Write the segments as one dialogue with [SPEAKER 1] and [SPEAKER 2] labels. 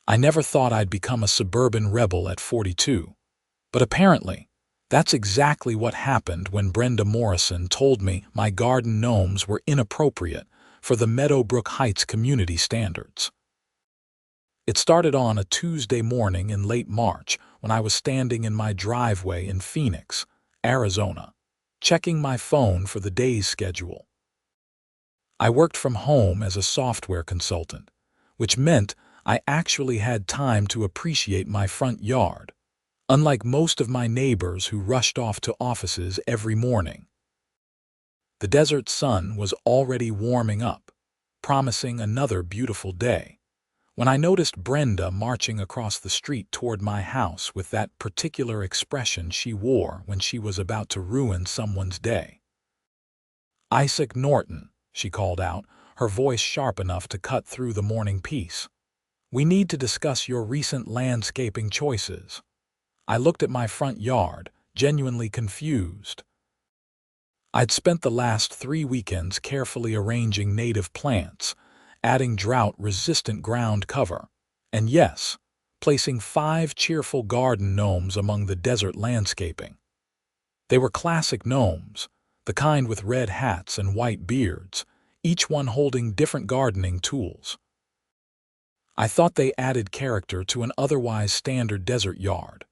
[SPEAKER 1] I never thought I'd become a suburban rebel at 42. But apparently, that's exactly what happened when Brenda Morrison told me my garden gnomes were inappropriate for the Meadowbrook Heights community standards. It started on a Tuesday morning in late March when I was standing in my driveway in Phoenix, Arizona, checking my phone for the day's schedule. I worked from home as a software consultant, which meant I actually had time to appreciate my front yard, unlike most of my neighbors who rushed off to offices every morning. The desert sun was already warming up, promising another beautiful day, when I noticed Brenda marching across the street toward my house with that particular expression she wore when she was about to ruin someone's day. "Isaac Norton," she called out, her voice sharp enough to cut through the morning peace. "We need to discuss your recent landscaping choices." I looked at my front yard, genuinely confused. I'd spent the last 3 weekends carefully arranging native plants, adding drought-resistant ground cover, and yes, placing 5 cheerful garden gnomes among the desert landscaping. They were classic gnomes, the kind with red hats and white beards, each one holding different gardening tools. I thought they added character to an otherwise standard desert yard.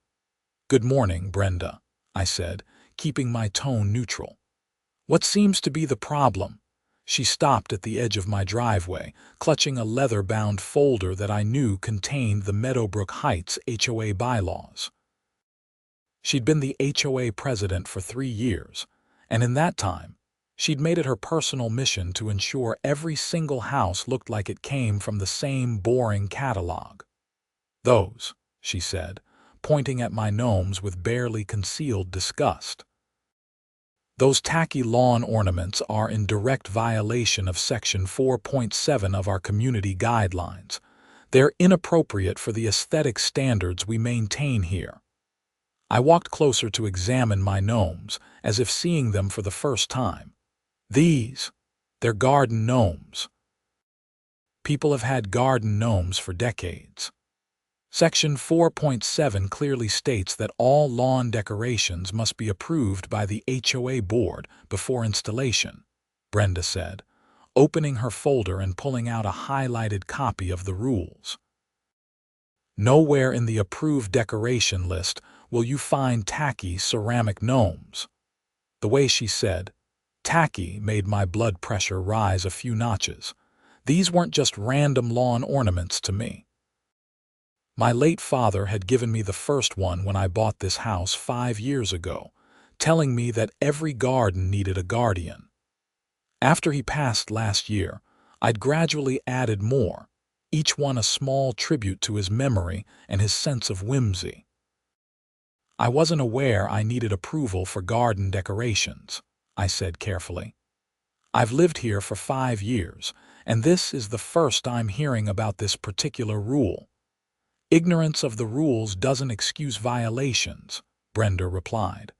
[SPEAKER 1] "Good morning, Brenda," I said, keeping my tone neutral. "What seems to be the problem?" She stopped at the edge of my driveway, clutching a leather-bound folder that I knew contained the Meadowbrook Heights HOA bylaws. She'd been the HOA president for 3 years, and in that time, she'd made it her personal mission to ensure every single house looked like it came from the same boring catalog. "Those," she said, pointing at my gnomes with barely concealed disgust. "Those tacky lawn ornaments are in direct violation of Section 4.7 of our community guidelines. They're inappropriate for the aesthetic standards we maintain here." I walked closer to examine my gnomes, as if seeing them for the first time. They're garden gnomes. People have had garden gnomes for decades. Section 4.7 clearly states that all lawn decorations must be approved by the HOA board before installation, Brenda said, opening her folder and pulling out a highlighted copy of the rules. "Nowhere in the approved decoration list will you find tacky ceramic gnomes." The way she said "tacky" made my blood pressure rise a few notches. These weren't just random lawn ornaments to me. My late father had given me the first one when I bought this house 5 years ago, telling me that every garden needed a guardian. After he passed last year, I'd gradually added more, each one a small tribute to his memory and his sense of whimsy. "I wasn't aware I needed approval for garden decorations," I said carefully. "I've lived here for 5 years, and this is the first I'm hearing about this particular rule." "Ignorance of the rules doesn't excuse violations," Brenda replied.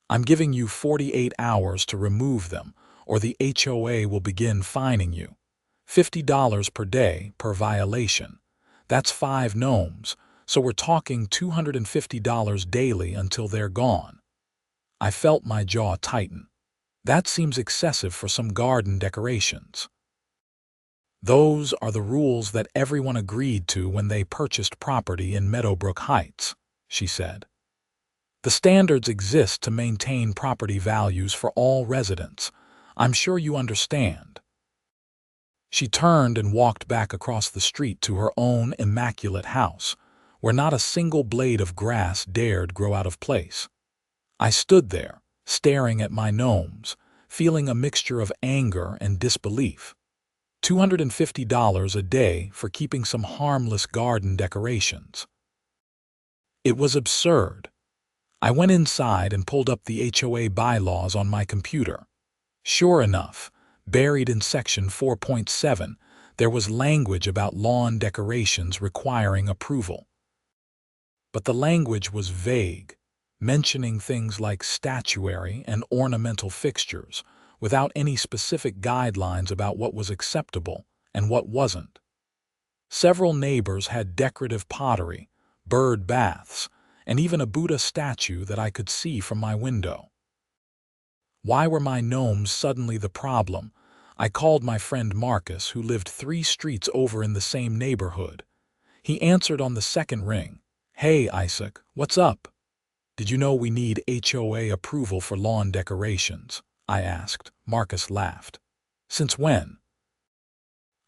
[SPEAKER 1] "I'm giving you 48 hours to remove them, or the HOA will begin fining you. $50 per day per violation. That's 5 gnomes, so we're talking $250 daily until they're gone." I felt my jaw tighten. That seems excessive for some garden decorations. "Those are the rules that everyone agreed to when they purchased property in Meadowbrook Heights," she said. "The standards exist to maintain property values for all residents. I'm sure you understand." She turned and walked back across the street to her own immaculate house, where not a single blade of grass dared grow out of place. I stood there, staring at my gnomes, feeling a mixture of anger and disbelief. $250 a day for keeping some harmless garden decorations. It was absurd. I went inside and pulled up the HOA bylaws on my computer. Sure enough, buried in Section 4.7, there was language about lawn decorations requiring approval. But the language was vague, mentioning things like statuary and ornamental fixtures, without any specific guidelines about what was acceptable and what wasn't. Several neighbors had decorative pottery, bird baths, and even a Buddha statue that I could see from my window. Why were my gnomes suddenly the problem? I called my friend Marcus, who lived 3 streets over in the same neighborhood. He answered on the second ring. "Hey, Isaac, what's up? Did you know we need HOA approval for lawn decorations?" I asked. Marcus laughed. "Since when?"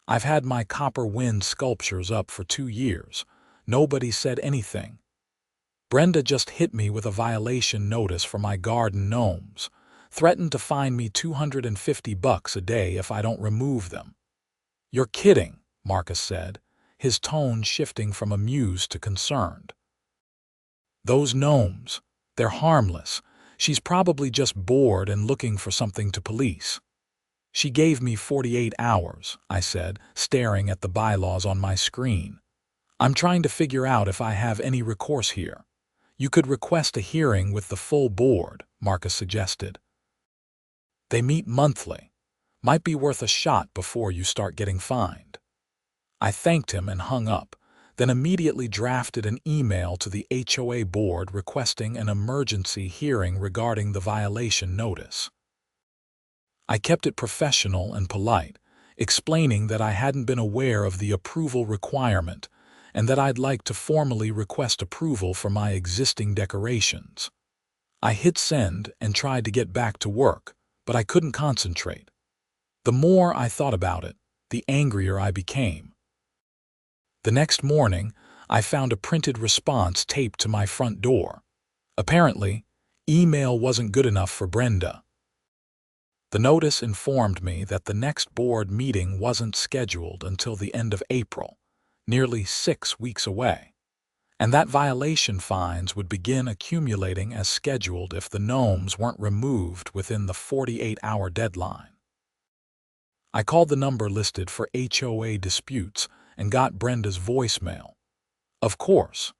[SPEAKER 1] "I've had my copper wind sculptures up for 2 years. Nobody said anything. Brenda just hit me with a violation notice for my garden gnomes, threatened to fine me $250 a day if I don't remove them." "You're kidding," Marcus said, his tone shifting from amused to concerned. "Those gnomes, they're harmless. She's probably just bored and looking for something to police." "She gave me 48 hours, I said, staring at the bylaws on my screen. "I'm trying to figure out if I have any recourse here." "You could request a hearing with the full board," Marcus suggested. "They meet monthly. Might be worth a shot before you start getting fined." I thanked him and hung up, then immediately drafted an email to the HOA board requesting an emergency hearing regarding the violation notice. I kept it professional and polite, explaining that I hadn't been aware of the approval requirement and that I'd like to formally request approval for my existing decorations. I hit send and tried to get back to work, but I couldn't concentrate. The more I thought about it, the angrier I became. The next morning, I found a printed response taped to my front door. Apparently, email wasn't good enough for Brenda. The notice informed me that the next board meeting wasn't scheduled until the end of April, nearly 6 weeks away, and that violation fines would begin accumulating as scheduled if the gnomes weren't removed within the 48-hour deadline. I called the number listed for HOA disputes and got Brenda's voicemail. Of course.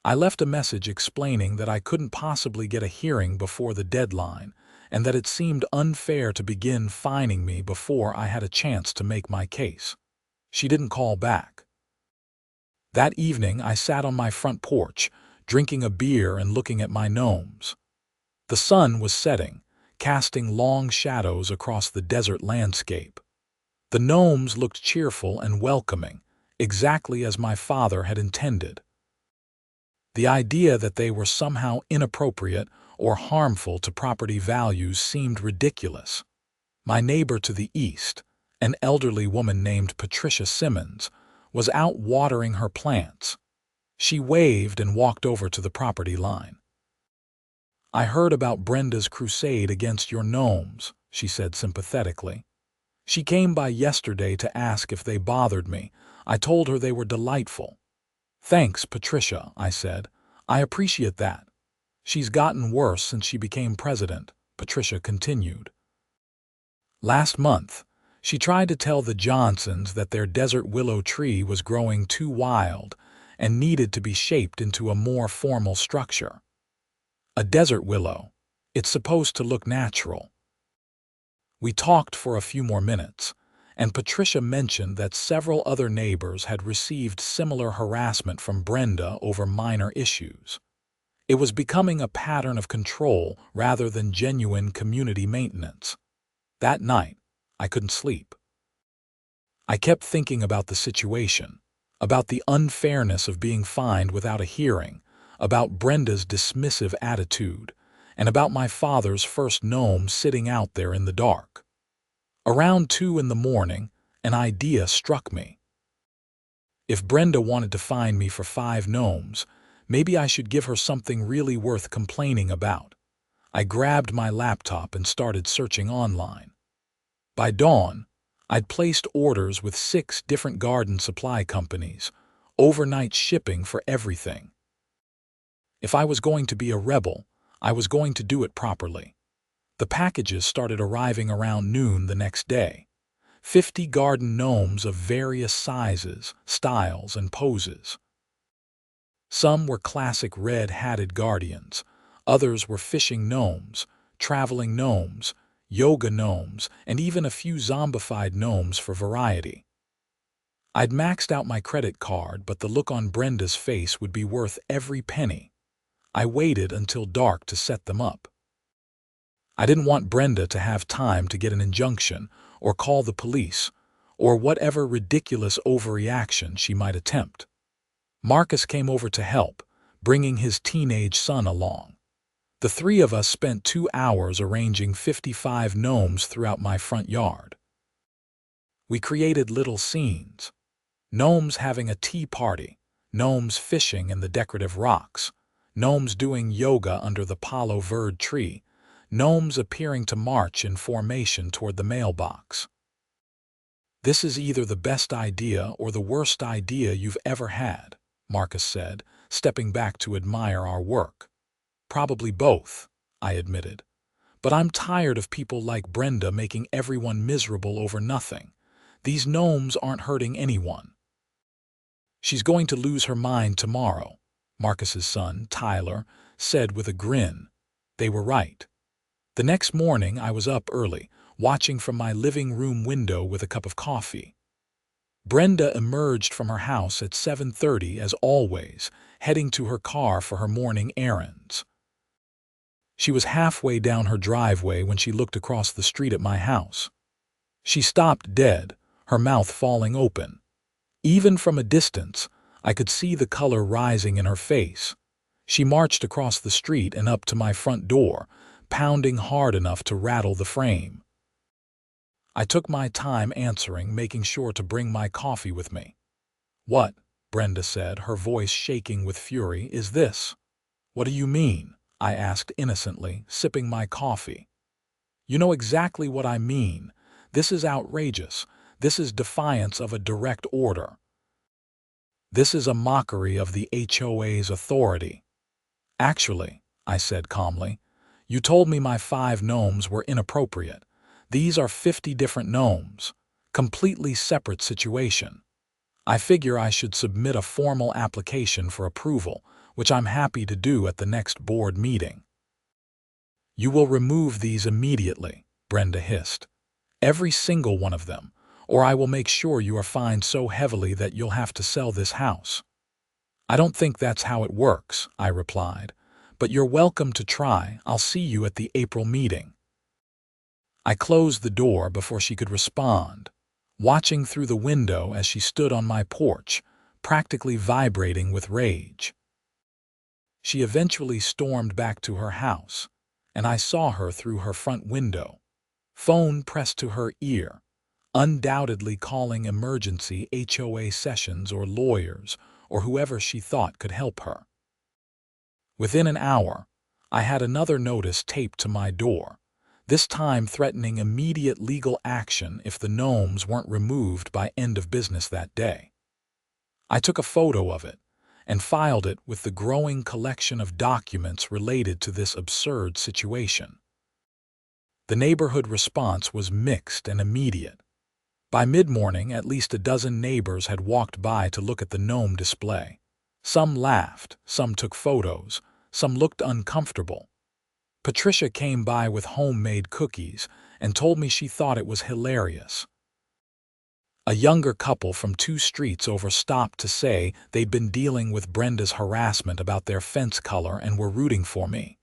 [SPEAKER 1] I left a message explaining that I couldn't possibly get a hearing before the deadline and that it seemed unfair to begin fining me before I had a chance to make my case. She didn't call back. That evening, I sat on my front porch, drinking a beer and looking at my gnomes. The sun was setting, casting long shadows across the desert landscape. The gnomes looked cheerful and welcoming, exactly as my father had intended. The idea that they were somehow inappropriate or harmful to property values seemed ridiculous. My neighbor to the east, an elderly woman named Patricia Simmons, was out watering her plants. She waved and walked over to the property line. "I heard about Brenda's crusade against your gnomes," she said sympathetically. "She came by yesterday to ask if they bothered me. I told her they were delightful." "Thanks, Patricia," I said. "I appreciate that. She's gotten worse since she became president," Patricia continued. "Last month, she tried to tell the Johnsons that their desert willow tree was growing too wild and needed to be shaped into a more formal structure. A desert willow. It's supposed to look natural." We talked for a few more minutes, and Patricia mentioned that several other neighbors had received similar harassment from Brenda over minor issues. It was becoming a pattern of control rather than genuine community maintenance. That night, I couldn't sleep. I kept thinking about the situation, about the unfairness of being fined without a hearing, about Brenda's dismissive attitude, and about my father's first gnome sitting out there in the dark. Around 2 in the morning, an idea struck me. If Brenda wanted to fine me for 5 gnomes, maybe I should give her something really worth complaining about. I grabbed my laptop and started searching online. By dawn, I'd placed orders with 6 different garden supply companies, overnight shipping for everything. If I was going to be a rebel, I was going to do it properly. The packages started arriving around noon the next day. 50 garden gnomes of various sizes, styles, and poses. Some were classic red-hatted guardians, others were fishing gnomes, traveling gnomes, yoga gnomes, and even a few zombified gnomes for variety. I'd maxed out my credit card, but the look on Brenda's face would be worth every penny. I waited until dark to set them up. I didn't want Brenda to have time to get an injunction or call the police or whatever ridiculous overreaction she might attempt. Marcus came over to help, bringing his teenage son along. The three of us spent 2 hours arranging 55 gnomes throughout my front yard. We created little scenes. Gnomes having a tea party, gnomes fishing in the decorative rocks, gnomes doing yoga under the Palo Verde tree, gnomes appearing to march in formation toward the mailbox. "This is either the best idea or the worst idea you've ever had," Marcus said, stepping back to admire our work. "Probably both," I admitted. "But I'm tired of people like Brenda making everyone miserable over nothing. These gnomes aren't hurting anyone." "She's going to lose her mind tomorrow," Marcus's son, Tyler, said with a grin. They were right. The next morning I was up early, watching from my living room window with a cup of coffee. Brenda emerged from her house at 7:30 as always, heading to her car for her morning errands. She was halfway down her driveway when she looked across the street at my house. She stopped dead, her mouth falling open. Even from a distance, I could see the color rising in her face. She marched across the street and up to my front door, pounding hard enough to rattle the frame. I took my time answering, making sure to bring my coffee with me. "What," Brenda said, her voice shaking with fury, "is this?" "What do you mean?" I asked innocently, sipping my coffee. "You know exactly what I mean. This is outrageous. This is defiance of a direct order. This is a mockery of the HOA's authority." "Actually," I said calmly, "you told me my 5 gnomes were inappropriate. These are 50 different gnomes. Completely separate situation. I figure I should submit a formal application for approval, which I'm happy to do at the next board meeting." "You will remove these immediately," Brenda hissed. "Every single one of them, or I will make sure you are fined so heavily that you'll have to sell this house." "I don't think that's how it works," I replied, "but you're welcome to try. I'll see you at the April meeting." I closed the door before she could respond, watching through the window as she stood on my porch, practically vibrating with rage. She eventually stormed back to her house, and I saw her through her front window, phone pressed to her ear, undoubtedly calling emergency HOA sessions or lawyers or whoever she thought could help her. Within an hour, I had another notice taped to my door, this time threatening immediate legal action if the gnomes weren't removed by end of business that day. I took a photo of it and filed it with the growing collection of documents related to this absurd situation. The neighborhood response was mixed and immediate. By mid-morning, at least a dozen neighbors had walked by to look at the gnome display. Some laughed, some took photos, some looked uncomfortable. Patricia came by with homemade cookies and told me she thought it was hilarious. A younger couple from 2 streets over stopped to say they'd been dealing with Brenda's harassment about their fence color and were rooting for me.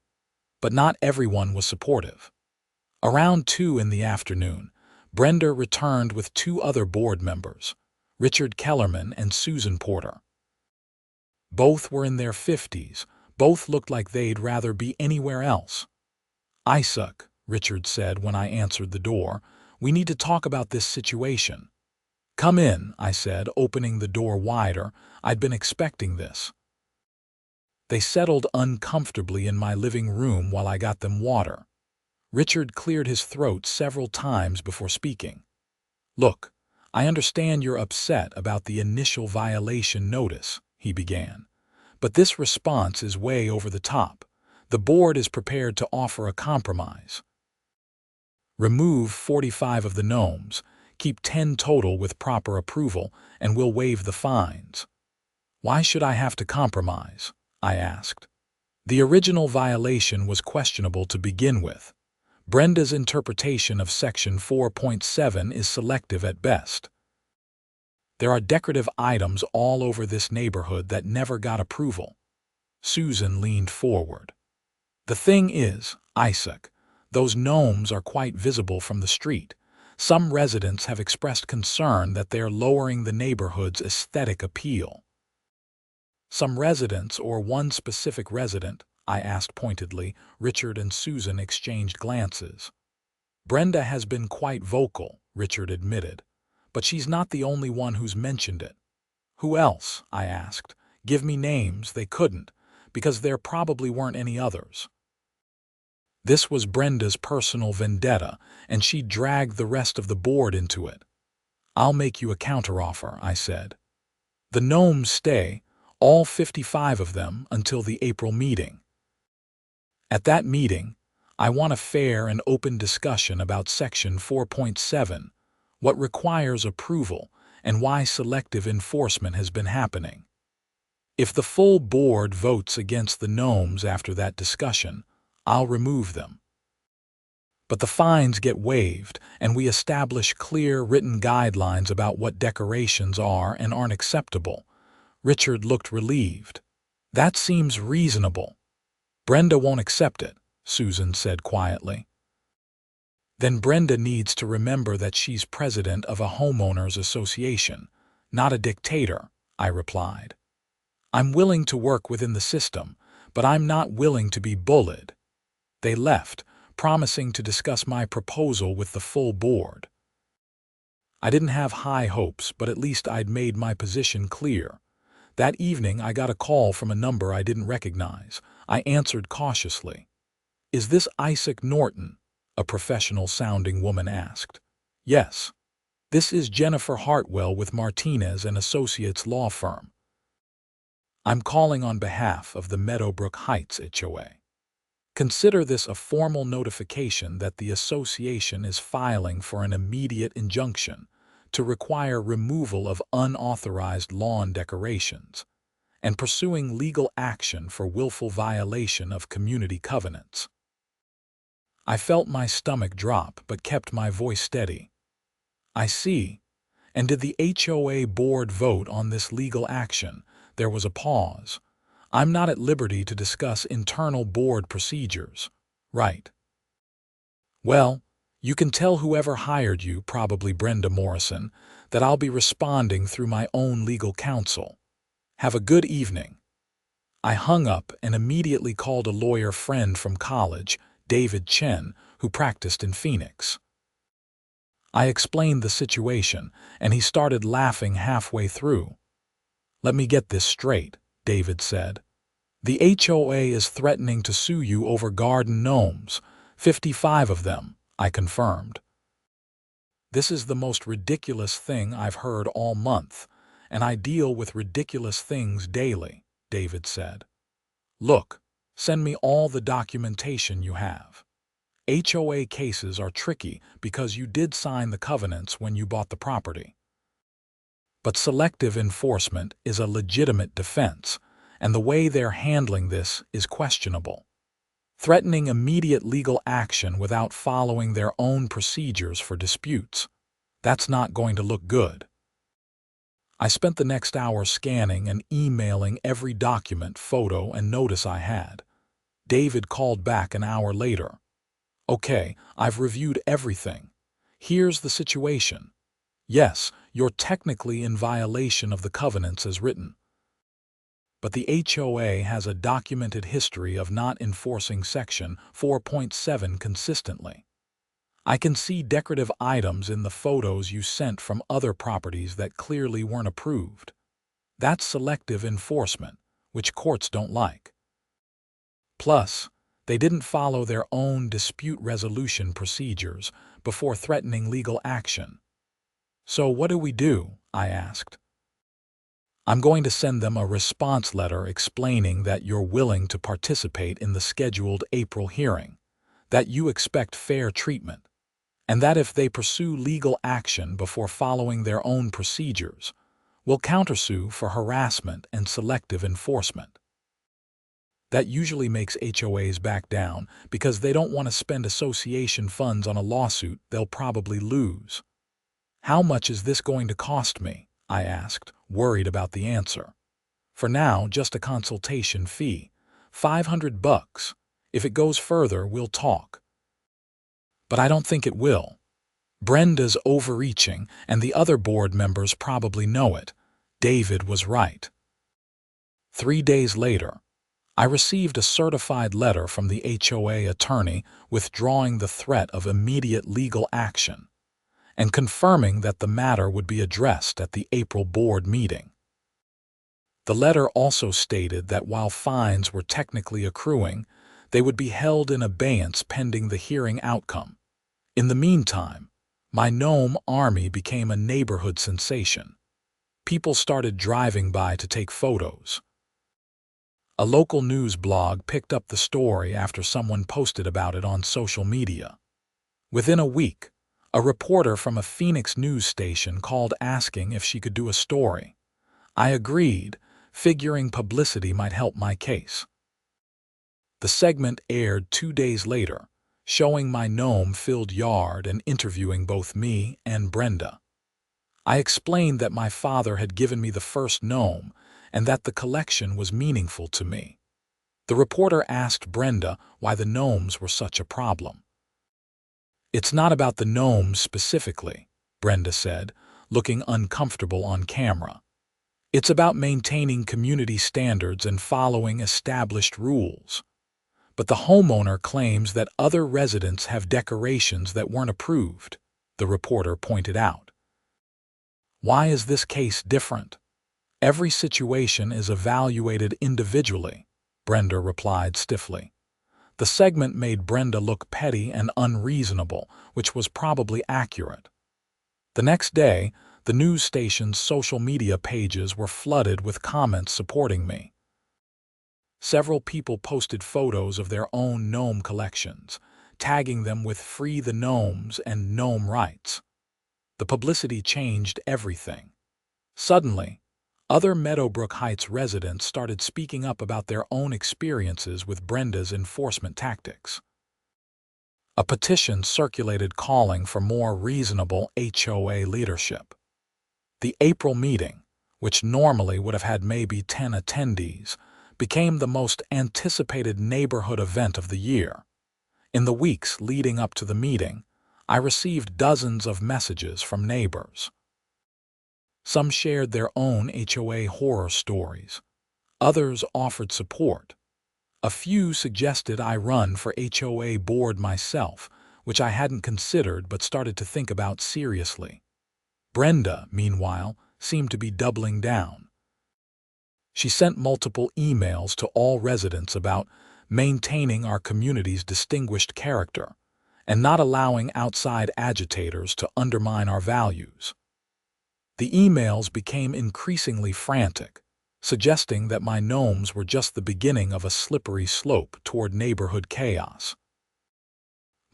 [SPEAKER 1] But not everyone was supportive. Around 2 in the afternoon, Brenda returned with 2 other board members, Richard Kellerman and Susan Porter. Both were in their 50s, both looked like they'd rather be anywhere else. "I suck," Richard said when I answered the door. "We need to talk about this situation." "Come in," I said, opening the door wider. I'd been expecting this. They settled uncomfortably in my living room while I got them water. Richard cleared his throat several times before speaking. "Look, I understand you're upset about the initial violation notice," he began. "But this response is way over the top. The board is prepared to offer a compromise. Remove 45 of the gnomes, keep 10 total with proper approval, and we'll waive the fines." "Why should I have to compromise?" I asked. "The original violation was questionable to begin with. Brenda's interpretation of Section 4.7 is selective at best." There are decorative items all over this neighborhood that never got approval. Susan leaned forward. The thing is, Isaac, those gnomes are quite visible from the street. Some residents have expressed concern that they are lowering the neighborhood's aesthetic appeal. Some residents or one specific resident? I asked pointedly. Richard and Susan exchanged glances. Brenda has been quite vocal, Richard admitted, but she's not the only one who's mentioned it. Who else? I asked. Give me names. They couldn't, because there probably weren't any others. This was Brenda's personal vendetta, and she dragged the rest of the board into it. I'll make you a counteroffer, I said. The gnomes stay, all 55 of them, until the April meeting. At that meeting, I want a fair and open discussion about Section 4.7, what requires approval, and why selective enforcement has been happening. If the full board votes against the gnomes after that discussion, I'll remove them. But the fines get waived, and we establish clear written guidelines about what decorations are and aren't acceptable. Richard looked relieved. That seems reasonable. Brenda won't accept it, Susan said quietly. Then Brenda needs to remember that she's president of a homeowners association, not a dictator, I replied. I'm willing to work within the system, but I'm not willing to be bullied. They left, promising to discuss my proposal with the full board. I didn't have high hopes, but at least I'd made my position clear. That evening I got a call from a number I didn't recognize. I answered cautiously. Is this Isaac Norton? A professional-sounding woman asked. Yes. This is Jennifer Hartwell with Martinez and Associates law firm. I'm calling on behalf of the Meadowbrook Heights HOA. Consider this a formal notification that the association is filing for an immediate injunction to require removal of unauthorized lawn decorations and pursuing legal action for willful violation of community covenants. I felt my stomach drop but kept my voice steady. I see. And did the HOA board vote on this legal action? There was a pause. I'm not at liberty to discuss internal board procedures. Right. Well, you can tell whoever hired you, probably Brenda Morrison, that I'll be responding through my own legal counsel. Have a good evening. I hung up and immediately called a lawyer friend from college, David Chen, who practiced in Phoenix. I explained the situation, and he started laughing halfway through. Let me get this straight, David said. The HOA is threatening to sue you over garden gnomes, 55 of them, I confirmed. This is the most ridiculous thing I've heard all month, and I deal with ridiculous things daily, David said. Look, send me all the documentation you have. HOA cases are tricky because you did sign the covenants when you bought the property. But selective enforcement is a legitimate defense, and the way they're handling this is questionable. Threatening immediate legal action without following their own procedures for disputes. That's not going to look good. I spent the next hour scanning and emailing every document, photo, and notice I had. David called back an hour later. Okay, I've reviewed everything. Here's the situation. Yes, you're technically in violation of the covenants as written. But the HOA has a documented history of not enforcing Section 4.7 consistently. I can see decorative items in the photos you sent from other properties that clearly weren't approved. That's selective enforcement, which courts don't like. Plus, they didn't follow their own dispute resolution procedures before threatening legal action. So what do we do? I asked. I'm going to send them a response letter explaining that you're willing to participate in the scheduled April hearing, that you expect fair treatment, and that if they pursue legal action before following their own procedures, we'll countersue for harassment and selective enforcement. That usually makes HOAs back down because they don't want to spend association funds on a lawsuit they'll probably lose. How much is this going to cost me? I asked, worried about the answer. For now, just a consultation fee. $500. If it goes further, we'll talk. But I don't think it will. Brenda's overreaching, and the other board members probably know it. David was right. 3 days later, I received a certified letter from the HOA attorney withdrawing the threat of immediate legal action and confirming that the matter would be addressed at the April board meeting. The letter also stated that while fines were technically accruing, they would be held in abeyance pending the hearing outcome. In the meantime, my gnome army became a neighborhood sensation. People started driving by to take photos. A local news blog picked up the story after someone posted about it on social media. Within a week, a reporter from a Phoenix news station called asking if she could do a story. I agreed, figuring publicity might help my case. The segment aired 2 days later, showing my gnome-filled yard and interviewing both me and Brenda. I explained that my father had given me the first gnome and that the collection was meaningful to me. The reporter asked Brenda why the gnomes were such a problem. "It's not about the gnomes specifically," Brenda said, looking uncomfortable on camera. "It's about maintaining community standards and following established rules. But the homeowner claims that other residents have decorations that weren't approved," the reporter pointed out. "Why is this case different? Every situation is evaluated individually," Brenda replied stiffly. The segment made Brenda look petty and unreasonable, which was probably accurate. The next day, the news station's social media pages were flooded with comments supporting me. Several people posted photos of their own gnome collections, tagging them with "Free the Gnomes" and "Gnome Rights." The publicity changed everything. Suddenly, other Meadowbrook Heights residents started speaking up about their own experiences with Brenda's enforcement tactics. A petition circulated calling for more reasonable HOA leadership. The April meeting, which normally would have had maybe 10 attendees, became the most anticipated neighborhood event of the year. In the weeks leading up to the meeting, I received dozens of messages from neighbors. Some shared their own HOA horror stories. Others offered support. A few suggested I run for HOA board myself, which I hadn't considered but started to think about seriously. Brenda, meanwhile, seemed to be doubling down. She sent multiple emails to all residents about maintaining our community's distinguished character and not allowing outside agitators to undermine our values. The emails became increasingly frantic, suggesting that my gnomes were just the beginning of a slippery slope toward neighborhood chaos.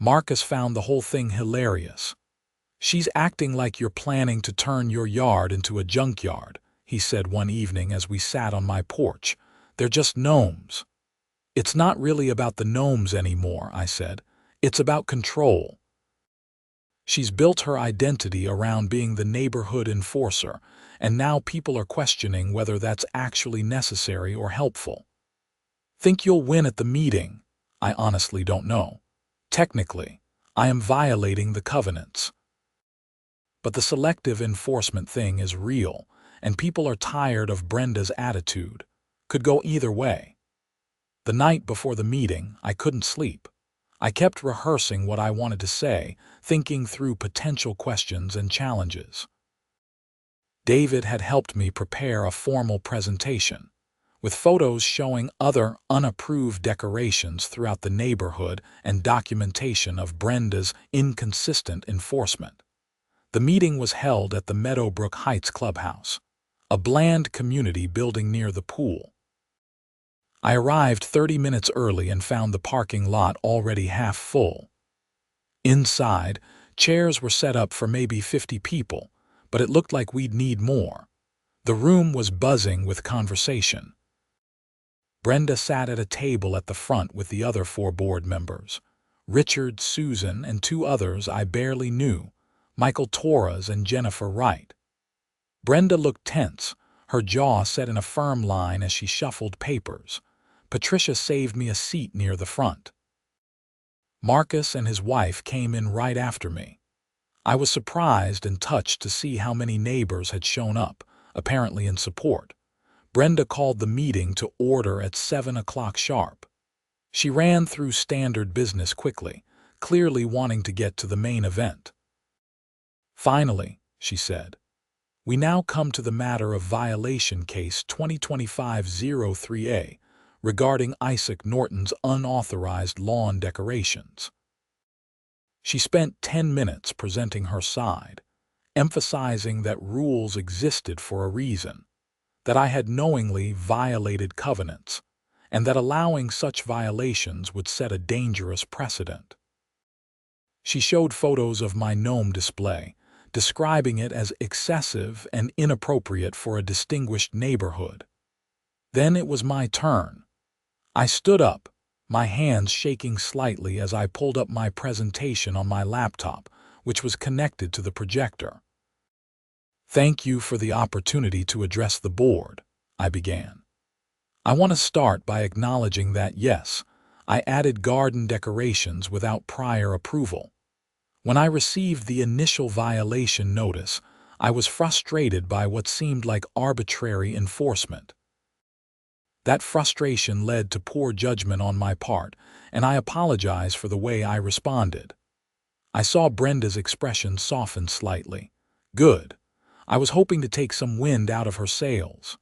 [SPEAKER 1] Marcus found the whole thing hilarious. "She's acting like you're planning to turn your yard into a junkyard," he said one evening as we sat on my porch. "They're just gnomes." "It's not really about the gnomes anymore," I said. "It's about control." She's built her identity around being the neighborhood enforcer, and now people are questioning whether that's actually necessary or helpful. "Think you'll win at the meeting?" "I honestly don't know. Technically, I am violating the covenants." But the selective enforcement thing is real, and people are tired of Brenda's attitude. Could go either way. The night before the meeting, I couldn't sleep. I kept rehearsing what I wanted to say, thinking through potential questions and challenges. David had helped me prepare a formal presentation, with photos showing other unapproved decorations throughout the neighborhood and documentation of Brenda's inconsistent enforcement. The meeting was held at the Meadowbrook Heights Clubhouse, a bland community building near the pool. I arrived 30 minutes early and found the parking lot already half full. Inside, chairs were set up for maybe 50 people, but it looked like we'd need more. The room was buzzing with conversation. Brenda sat at a table at the front with the other 4 board members, Richard, Susan, and 2 others I barely knew, Michael Torres and Jennifer Wright. Brenda looked tense, her jaw set in a firm line as she shuffled papers. Patricia saved me a seat near the front. Marcus and his wife came in right after me. I was surprised and touched to see how many neighbors had shown up, apparently in support. Brenda called the meeting to order at 7 o'clock sharp. She ran through standard business quickly, clearly wanting to get to the main event. Finally, she said, we now come to the matter of violation case 2025-03A regarding Isaac Norton's unauthorized lawn decorations. She spent 10 minutes presenting her side, emphasizing that rules existed for a reason, that I had knowingly violated covenants, and that allowing such violations would set a dangerous precedent. She showed photos of my gnome display, describing it as excessive and inappropriate for a distinguished neighborhood. Then it was my turn. I stood up, my hands shaking slightly as I pulled up my presentation on my laptop, which was connected to the projector. Thank you for the opportunity to address the board, I began. I want to start by acknowledging that, yes, I added garden decorations without prior approval. When I received the initial violation notice, I was frustrated by what seemed like arbitrary enforcement. That frustration led to poor judgment on my part, and I apologize for the way I responded. I saw Brenda's expression soften slightly. Good. I was hoping to take some wind out of her sails.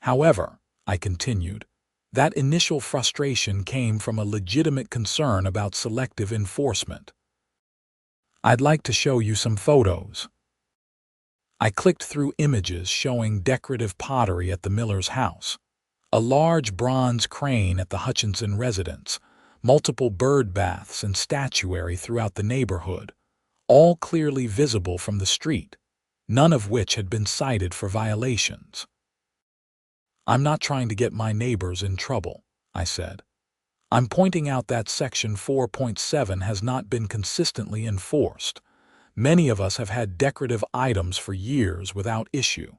[SPEAKER 1] However, I continued, that initial frustration came from a legitimate concern about selective enforcement. I'd like to show you some photos. I clicked through images showing decorative pottery at the Miller's house, a large bronze crane at the Hutchinson residence, multiple bird baths and statuary throughout the neighborhood, all clearly visible from the street, none of which had been cited for violations. I'm not trying to get my neighbors in trouble, I said. I'm pointing out that Section 4.7 has not been consistently enforced. Many of us have had decorative items for years without issue.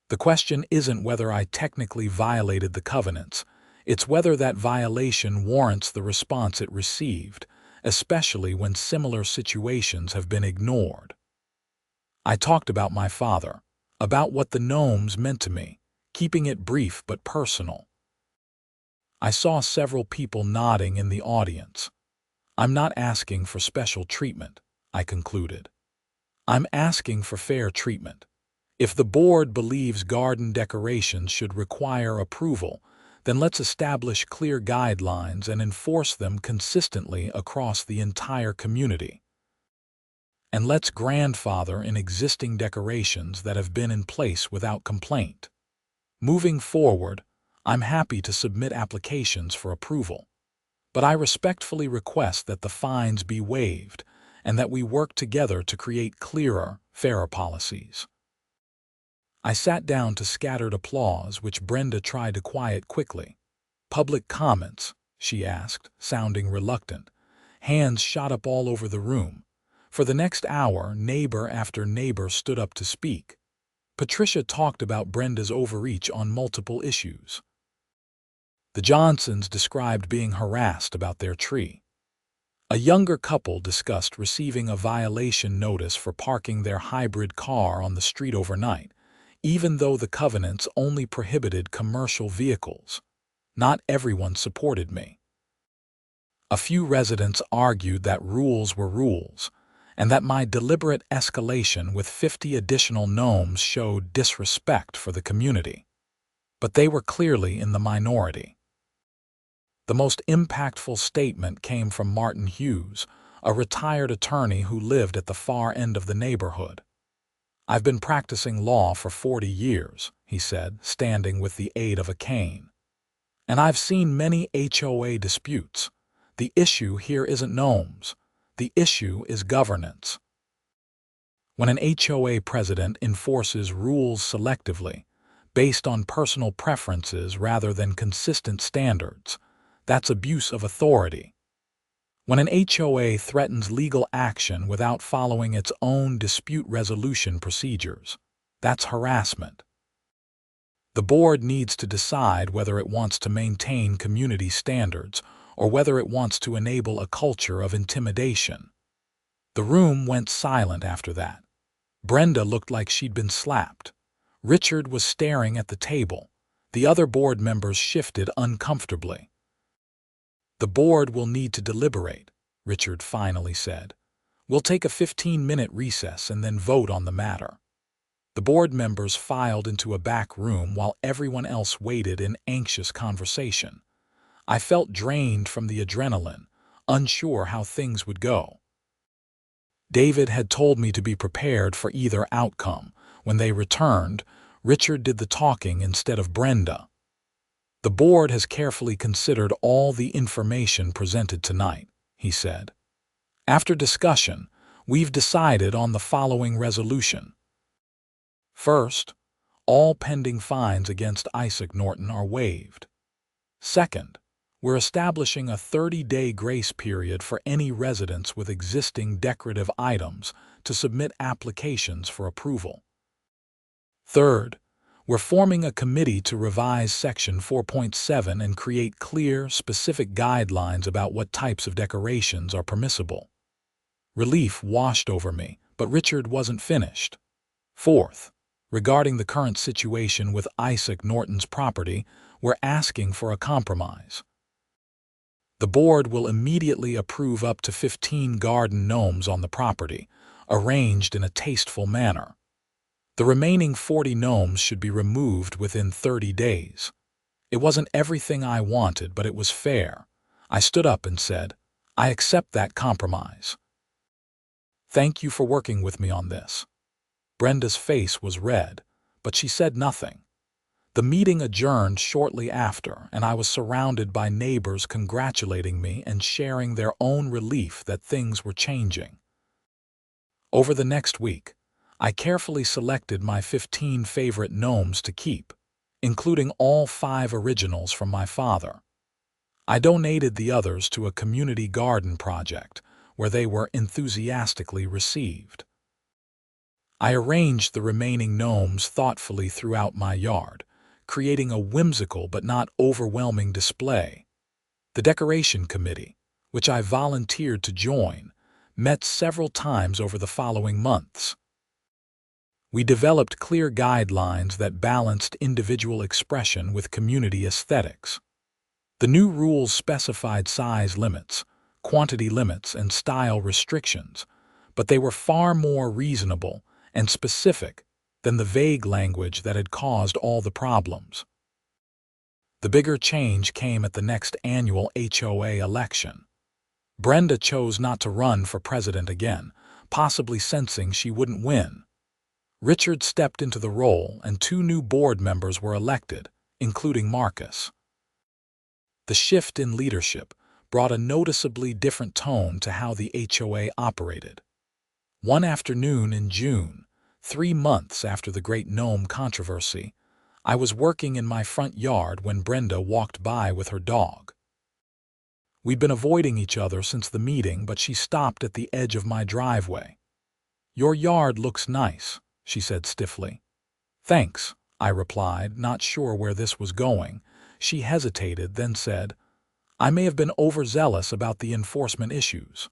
[SPEAKER 1] The question isn't whether I technically violated the covenants, it's whether that violation warrants the response it received, especially when similar situations have been ignored. I talked about my father, about what the gnomes meant to me, keeping it brief but personal. I saw several people nodding in the audience. I'm not asking for special treatment, I concluded. I'm asking for fair treatment. If the board believes garden decorations should require approval, then let's establish clear guidelines and enforce them consistently across the entire community. And let's grandfather in existing decorations that have been in place without complaint. Moving forward, I'm happy to submit applications for approval, but I respectfully request that the fines be waived and that we work together to create clearer, fairer policies. I sat down to scattered applause, which Brenda tried to quiet quickly. Public comments, she asked, sounding reluctant. Hands shot up all over the room. For the next hour, neighbor after neighbor stood up to speak. Patricia talked about Brenda's overreach on multiple issues. The Johnsons described being harassed about their tree. A younger couple discussed receiving a violation notice for parking their hybrid car on the street overnight, even though the covenants only prohibited commercial vehicles. Not everyone supported me. A few residents argued that rules were rules, and that my deliberate escalation with 50 additional gnomes showed disrespect for the community. But they were clearly in the minority. The most impactful statement came from Martin Hughes, a retired attorney who lived at the far end of the neighborhood. I've been practicing law for 40 years, he said, standing with the aid of a cane. And I've seen many HOA disputes. The issue here isn't gnomes. The issue is governance. When an HOA president enforces rules selectively, based on personal preferences rather than consistent standards, that's abuse of authority. When an HOA threatens legal action without following its own dispute resolution procedures, That's harassment. The board needs to decide whether it wants to maintain community standards or whether it wants to enable a culture of intimidation. The room went silent after that. Brenda looked like she'd been slapped. Richard was staring at the table. The other board members shifted uncomfortably. "The board will need to deliberate," Richard finally said. "We'll take a 15-minute recess and then vote on the matter." The board members filed into a back room while everyone else waited in anxious conversation. I felt drained from the adrenaline, unsure how things would go. David had told me to be prepared for either outcome. When they returned, Richard did the talking instead of Brenda. "The board has carefully considered all the information presented tonight," he said. "After discussion, we've decided on the following resolution. First, all pending fines against Isaac Norton are waived. Second, we're establishing a 30-day grace period for any residents with existing decorative items to submit applications for approval. Third, we're forming a committee to revise Section 4.7 and create clear, specific guidelines about what types of decorations are permissible." Relief washed over me, but Richard wasn't finished. "Fourth, regarding the current situation with Isaac Norton's property, we're asking for a compromise. The board will immediately approve up to 15 garden gnomes on the property, arranged in a tasteful manner. The remaining 40 gnomes should be removed within 30 days. It wasn't everything I wanted, but it was fair. I stood up and said, "I accept that compromise." "Thank you for working with me on this." Brenda's face was red, but she said nothing. The meeting adjourned shortly after, and I was surrounded by neighbors congratulating me and sharing their own relief that things were changing. Over the next week, I carefully selected my 15 favorite gnomes to keep, including all 5 originals from my father. I donated the others to a community garden project, where they were enthusiastically received. I arranged the remaining gnomes thoughtfully throughout my yard, creating a whimsical but not overwhelming display. The decoration committee, which I volunteered to join, met several times over the following months. We developed clear guidelines that balanced individual expression with community aesthetics. The new rules specified size limits, quantity limits, and style restrictions, but they were far more reasonable and specific than the vague language that had caused all the problems. The bigger change came at the next annual HOA election. Brenda chose not to run for president again, possibly sensing she wouldn't win. Richard stepped into the role, and 2 new board members were elected, including Marcus. The shift in leadership brought a noticeably different tone to how the HOA operated. One afternoon in June, 3 months after the Great Gnome controversy, I was working in my front yard when Brenda walked by with her dog. We'd been avoiding each other since the meeting, but she stopped at the edge of my driveway. "Your yard looks nice," she said stiffly. "Thanks," I replied, not sure where this was going. She hesitated, then said, "I may have been overzealous about the enforcement issues."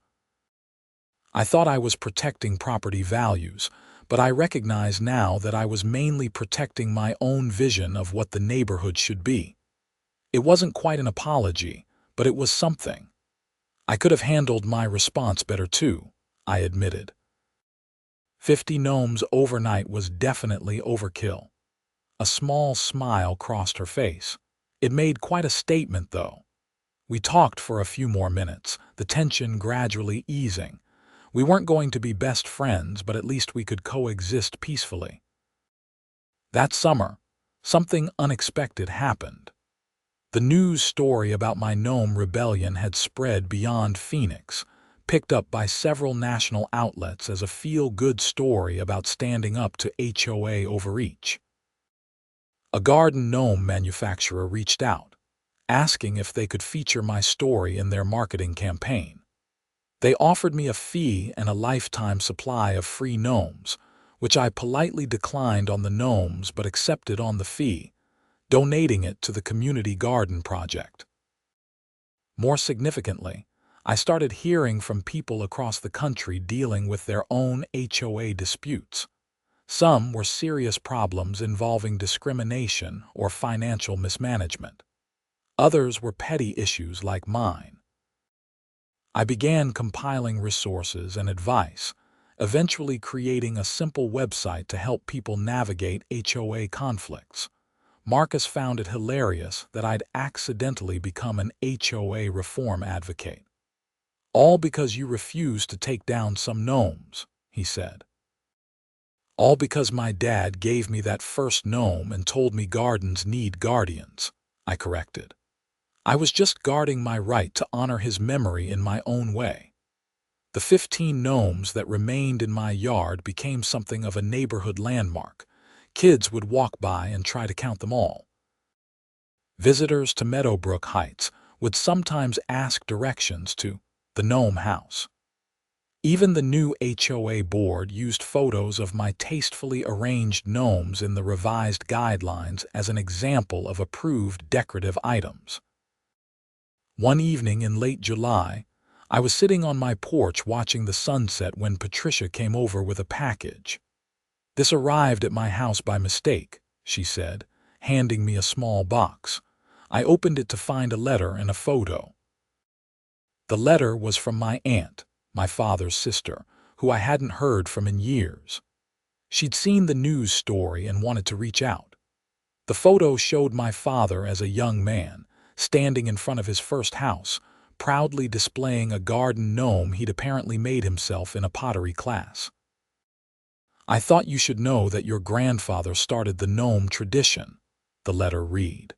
[SPEAKER 1] I thought I was protecting property values, but I recognize now that I was mainly protecting my own vision of what the neighborhood should be. It wasn't quite an apology, but it was something. I could have handled my response better too, I admitted. 50 gnomes overnight was definitely overkill. A small smile crossed her face. It made quite a statement, though. We talked for a few more minutes, the tension gradually easing. We weren't going to be best friends, but at least we could coexist peacefully. That summer, something unexpected happened. The news story about my gnome rebellion had spread beyond Phoenix, picked up by several national outlets as a feel-good story about standing up to HOA overreach. A garden gnome manufacturer reached out, asking if they could feature my story in their marketing campaign. They offered me a fee and a lifetime supply of free gnomes, which I politely declined on the Gnomes but accepted on the fee, donating it to the community garden project. More significantly, I started hearing from people across the country dealing with their own HOA disputes. Some were serious problems involving discrimination or financial mismanagement. Others were petty issues like mine. I began compiling resources and advice, eventually creating a simple website to help people navigate HOA conflicts. Marcus found it hilarious that I'd accidentally become an HOA reform advocate. All because you refused to take down some gnomes, he said. All because my dad gave me that first gnome and told me gardens need guardians, I corrected. I was just guarding my right to honor his memory in my own way. The 15 gnomes that remained in my yard became something of a neighborhood landmark. Kids would walk by and try to count them all. Visitors to Meadowbrook Heights would sometimes ask directions to the gnome house. Even the new HOA board used photos of my tastefully arranged gnomes in the revised guidelines as an example of approved decorative items. One evening in late July, I was sitting on my porch watching the sunset when Patricia came over with a package. "This arrived at my house by mistake," she said, handing me a small box. I opened it to find a letter and a photo. The letter was from my aunt, my father's sister, who I hadn't heard from in years. She'd seen the news story and wanted to reach out. The photo showed my father as a young man, standing in front of his first house, proudly displaying a garden gnome he'd apparently made himself in a pottery class. "I thought you should know that your grandfather started the gnome tradition," the letter read.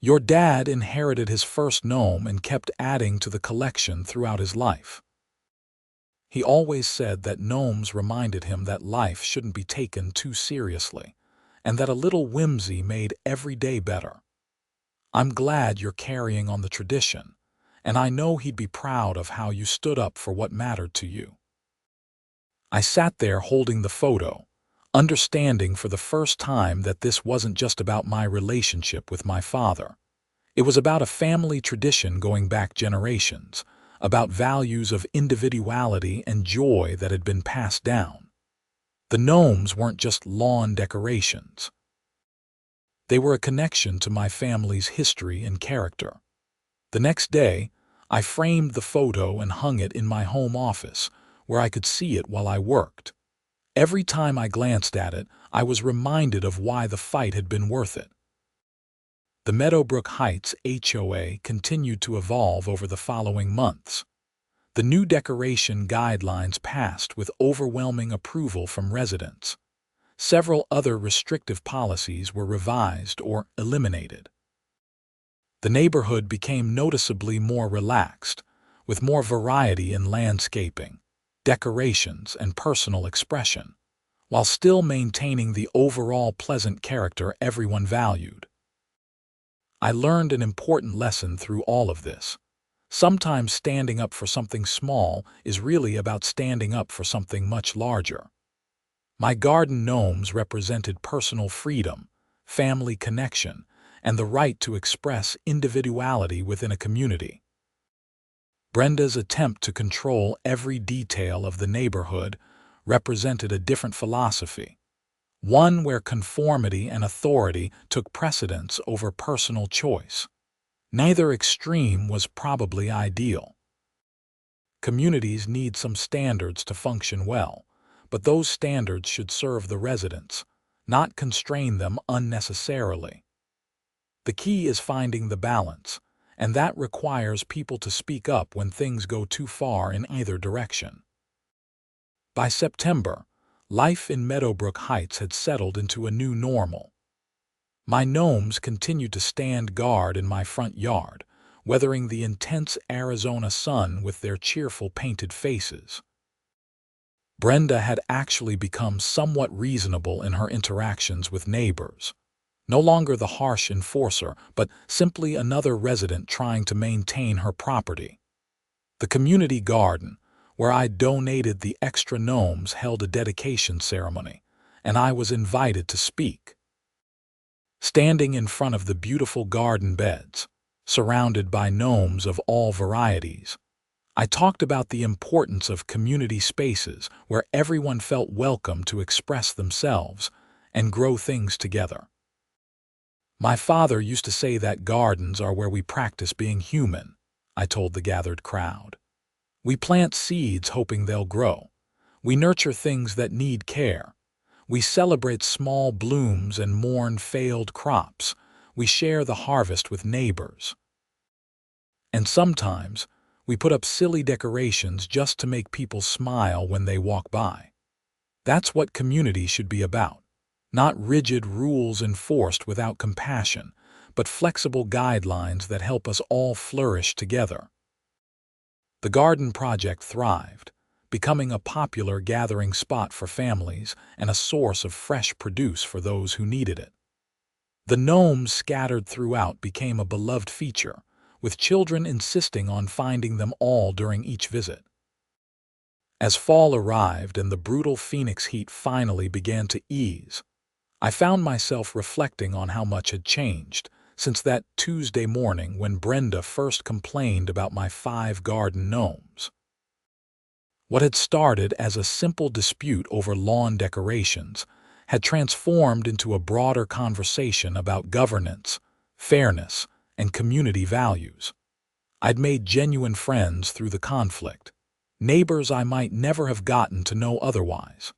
[SPEAKER 1] "Your dad inherited his first gnome and kept adding to the collection throughout his life. He always said that gnomes reminded him that life shouldn't be taken too seriously, and that a little whimsy made every day better. I'm glad you're carrying on the tradition, and I know he'd be proud of how you stood up for what mattered to you." I sat there holding the photo, understanding for the first time that this wasn't just about my relationship with my father. It was about a family tradition going back generations, about values of individuality and joy that had been passed down. The gnomes weren't just lawn decorations. They were a connection to my family's history and character. The next day, I framed the photo and hung it in my home office, where I could see it while I worked. Every time I glanced at it, I was reminded of why the fight had been worth it. The Meadowbrook Heights HOA continued to evolve over the following months. The new decoration guidelines passed with overwhelming approval from residents. Several other restrictive policies were revised or eliminated. The neighborhood became noticeably more relaxed, with more variety in landscaping, decorations, and personal expression, while still maintaining the overall pleasant character everyone valued. I learned an important lesson through all of this. Sometimes standing up for something small is really about standing up for something much larger. My garden gnomes represented personal freedom, family connection, and the right to express individuality within a community. Brenda's attempt to control every detail of the neighborhood represented a different philosophy, one where conformity and authority took precedence over personal choice. Neither extreme was probably ideal. Communities need some standards to function well, but those standards should serve the residents, not constrain them unnecessarily. The key is finding the balance, and that requires people to speak up when things go too far in either direction. By September, life in Meadowbrook Heights had settled into a new normal. My gnomes continued to stand guard in my front yard, weathering the intense Arizona sun with their cheerful painted faces. Brenda had actually become somewhat reasonable in her interactions with neighbors. No longer the harsh enforcer, but simply another resident trying to maintain her property. The community garden, where I donated the extra gnomes, held a dedication ceremony, and I was invited to speak. Standing in front of the beautiful garden beds, surrounded by gnomes of all varieties, I talked about the importance of community spaces where everyone felt welcome to express themselves and grow things together. My father used to say that gardens are where we practice being human, I told the gathered crowd. We plant seeds hoping they'll grow. We nurture things that need care. We celebrate small blooms and mourn failed crops. We share the harvest with neighbors. And sometimes, we put up silly decorations just to make people smile when they walk by. That's what community should be about. Not rigid rules enforced without compassion, but flexible guidelines that help us all flourish together. The garden project thrived, becoming a popular gathering spot for families and a source of fresh produce for those who needed it. The gnomes scattered throughout became a beloved feature, with children insisting on finding them all during each visit. As fall arrived and the brutal Phoenix heat finally began to ease, I found myself reflecting on how much had changed since that Tuesday morning when Brenda first complained about my 5 garden gnomes. What had started as a simple dispute over lawn decorations had transformed into a broader conversation about governance, fairness, and community values. I'd made genuine friends through the conflict, neighbors I might never have gotten to know otherwise.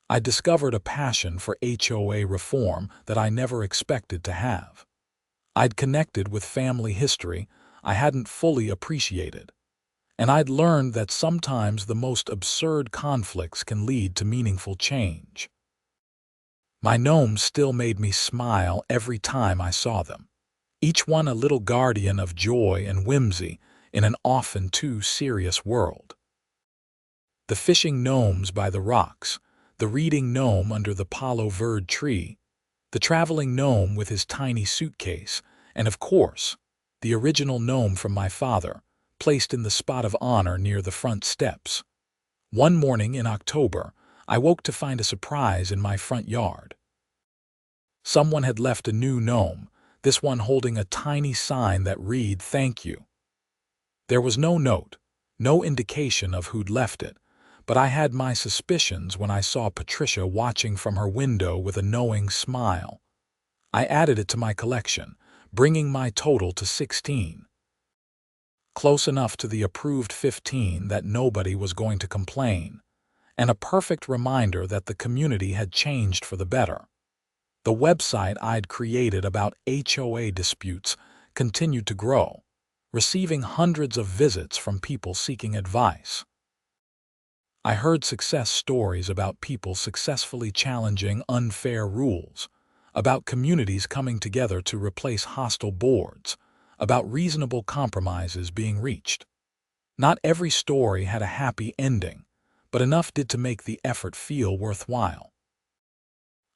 [SPEAKER 1] I discovered a passion for HOA reform that I never expected to have. I'd connected with family history I hadn't fully appreciated, and I'd learned that sometimes the most absurd conflicts can lead to meaningful change. My gnomes still made me smile every time I saw them, each one a little guardian of joy and whimsy in an often too serious world. The fishing gnomes by the rocks, the reading gnome under the palo verde tree, the traveling gnome with his tiny suitcase, and of course, the original gnome from my father, placed in the spot of honor near the front steps. One morning in October, I woke to find a surprise in my front yard. Someone had left a new gnome, this one holding a tiny sign that read, "Thank you." There was no note, no indication of who'd left it, but I had my suspicions when I saw Patricia watching from her window with a knowing smile. I added it to my collection, bringing my total to 16. Close enough to the approved 15 that nobody was going to complain, and a perfect reminder that the community had changed for the better. The website I'd created about HOA disputes continued to grow, receiving hundreds of visits from people seeking advice. I heard success stories about people successfully challenging unfair rules, about communities coming together to replace hostile boards, about reasonable compromises being reached. Not every story had a happy ending, but enough did to make the effort feel worthwhile.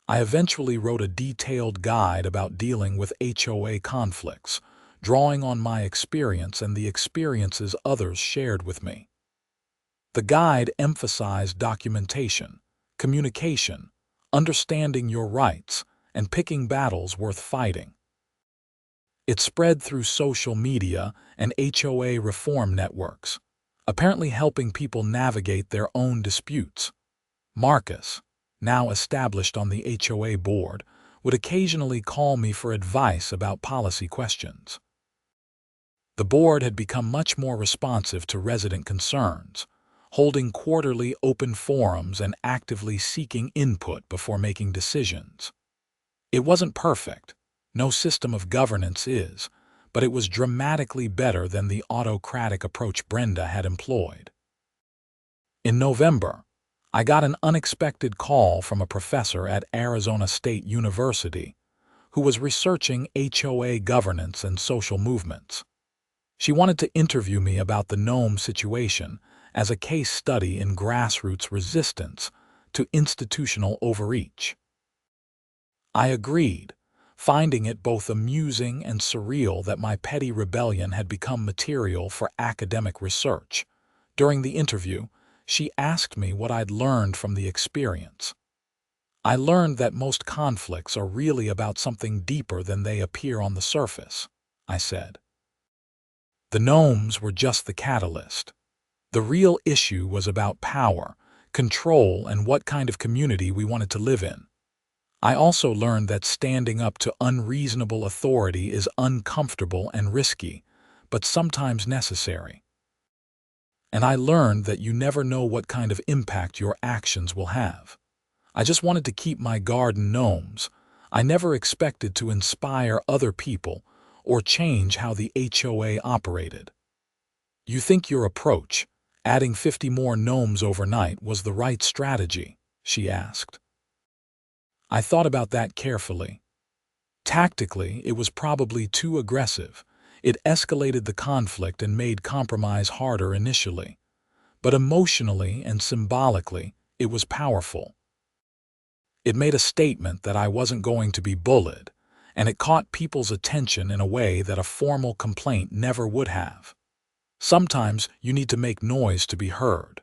[SPEAKER 1] I eventually wrote a detailed guide about dealing with HOA conflicts, drawing on my experience and the experiences others shared with me. The guide emphasized documentation, communication, understanding your rights, and picking battles worth fighting. It spread through social media and HOA reform networks, apparently helping people navigate their own disputes. Marcus, now established on the HOA board, would occasionally call me for advice about policy questions. The board had become much more responsive to resident concerns, holding quarterly open forums and actively seeking input before making decisions. It wasn't perfect, no system of governance is, but it was dramatically better than the autocratic approach Brenda had employed. In November, I got an unexpected call from a professor at Arizona State University who was researching HOA governance and social movements. She wanted to interview me about the Gnome situation as a case study in grassroots resistance to institutional overreach. I agreed, finding it both amusing and surreal that my petty rebellion had become material for academic research, During the interview, she asked me what I'd learned from the experience. I learned that most conflicts are really about something deeper than they appear on the surface, I said. The gnomes were just the catalyst. The real issue was about power, control, and what kind of community we wanted to live in. I also learned that standing up to unreasonable authority is uncomfortable and risky, but sometimes necessary. And I learned that you never know what kind of impact your actions will have. I just wanted to keep my garden gnomes. I never expected to inspire other people or change how the HOA operated. You think your approach, adding 50 more gnomes overnight, was the right strategy? She asked. I thought about that carefully. Tactically, it was probably too aggressive. It escalated the conflict and made compromise harder initially. But emotionally and symbolically, it was powerful. It made a statement that I wasn't going to be bullied, and it caught people's attention in a way that a formal complaint never would have. Sometimes you need to make noise to be heard.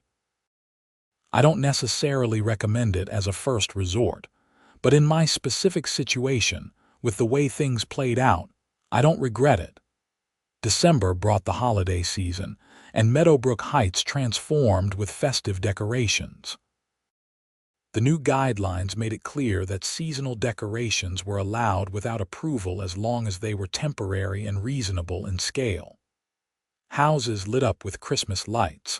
[SPEAKER 1] I don't necessarily recommend it as a first resort, but in my specific situation, with the way things played out, I don't regret it. December brought the holiday season, and Meadowbrook Heights transformed with festive decorations. The new guidelines made it clear that seasonal decorations were allowed without approval as long as they were temporary and reasonable in scale. Houses lit up with Christmas lights,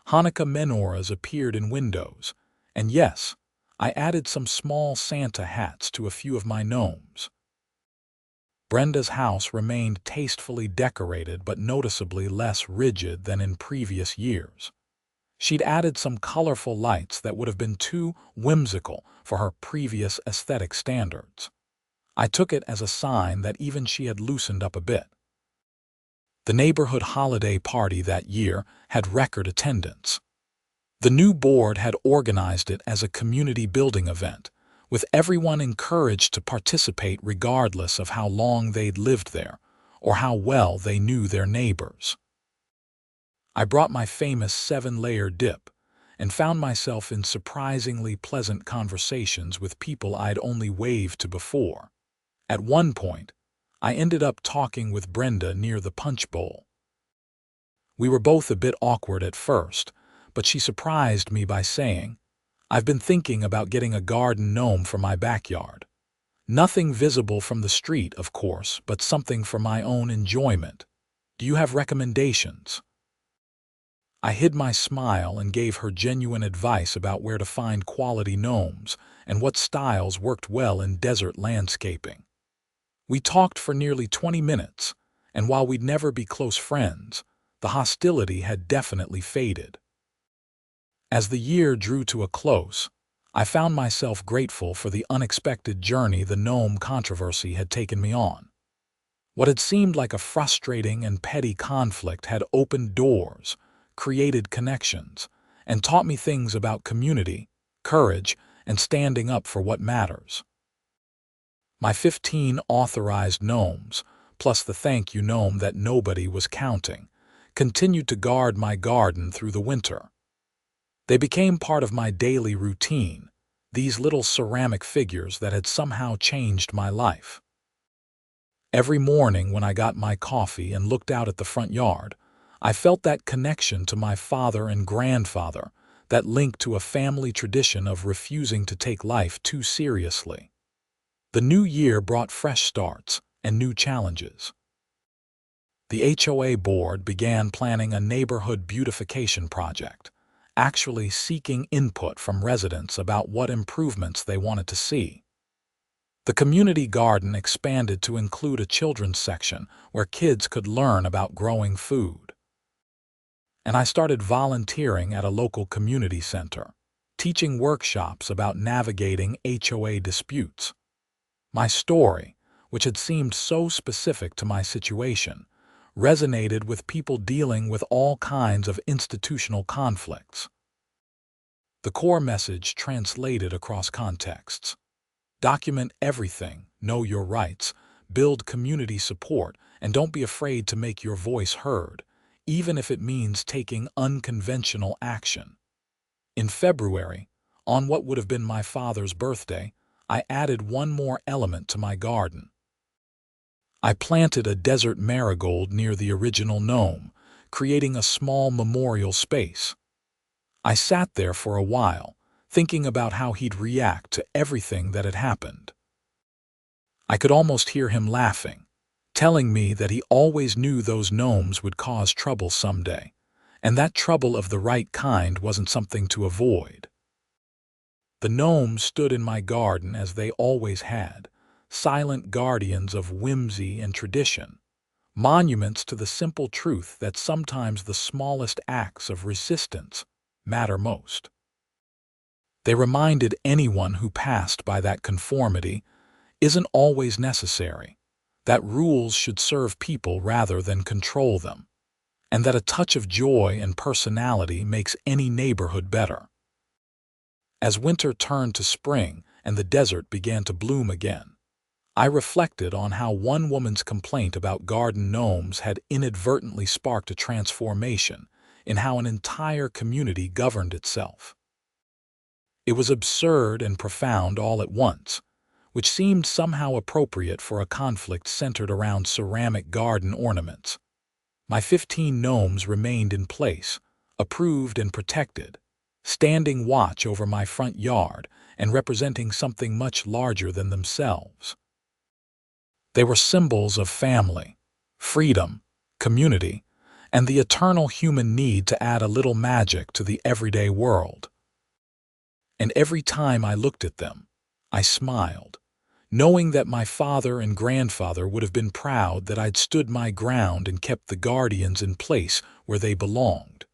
[SPEAKER 1] Hanukkah menorahs appeared in windows, and yes, I added some small Santa hats to a few of my gnomes. Brenda's house remained tastefully decorated but noticeably less rigid than in previous years. She'd added some colorful lights that would have been too whimsical for her previous aesthetic standards. I took it as a sign that even she had loosened up a bit. The neighborhood holiday party that year had record attendance. The new board had organized it as a community building event, with everyone encouraged to participate regardless of how long they'd lived there or how well they knew their neighbors. I brought my famous 7-layer dip and found myself in surprisingly pleasant conversations with people I'd only waved to before. At one point, I ended up talking with Brenda near the punch bowl. We were both a bit awkward at first, but she surprised me by saying, "I've been thinking about getting a garden gnome for my backyard. Nothing visible from the street, of course, but something for my own enjoyment. Do you have recommendations?" I hid my smile and gave her genuine advice about where to find quality gnomes and what styles worked well in desert landscaping. We talked for nearly 20 minutes, and while we'd never be close friends, the hostility had definitely faded. As the year drew to a close, I found myself grateful for the unexpected journey the gnome controversy had taken me on. What had seemed like a frustrating and petty conflict had opened doors, created connections, and taught me things about community, courage, and standing up for what matters. My 15 authorized gnomes, plus the thank you gnome that nobody was counting, continued to guard my garden through the winter. They became part of my daily routine, these little ceramic figures that had somehow changed my life. Every morning when I got my coffee and looked out at the front yard, I felt that connection to my father and grandfather, that link to a family tradition of refusing to take life too seriously. The new year brought fresh starts and new challenges. The HOA board began planning a neighborhood beautification project, actually seeking input from residents about what improvements they wanted to see. The community garden expanded to include a children's section where kids could learn about growing food. And I started volunteering at a local community center, teaching workshops about navigating HOA disputes. My story, which had seemed so specific to my situation, resonated with people dealing with all kinds of institutional conflicts. The core message translated across contexts. Document everything, know your rights, build community support, and don't be afraid to make your voice heard, even if it means taking unconventional action. In February, on what would have been my father's birthday, I added one more element to my garden. I planted a desert marigold near the original gnome, creating a small memorial space. I sat there for a while, thinking about how he'd react to everything that had happened. I could almost hear him laughing, telling me that he always knew those gnomes would cause trouble someday, and that trouble of the right kind wasn't something to avoid. The gnomes stood in my garden as they always had, silent guardians of whimsy and tradition, monuments to the simple truth that sometimes the smallest acts of resistance matter most. They reminded anyone who passed by that conformity isn't always necessary, that rules should serve people rather than control them, and that a touch of joy and personality makes any neighborhood better. As winter turned to spring and the desert began to bloom again, I reflected on how one woman's complaint about garden gnomes had inadvertently sparked a transformation in how an entire community governed itself. It was absurd and profound all at once, which seemed somehow appropriate for a conflict centered around ceramic garden ornaments. My 15 gnomes remained in place, approved and protected, standing watch over my front yard and representing something much larger than themselves. They were symbols of family, freedom, community, and the eternal human need to add a little magic to the everyday world. And every time I looked at them, I smiled, knowing that my father and grandfather would have been proud that I'd stood my ground and kept the guardians in place where they belonged.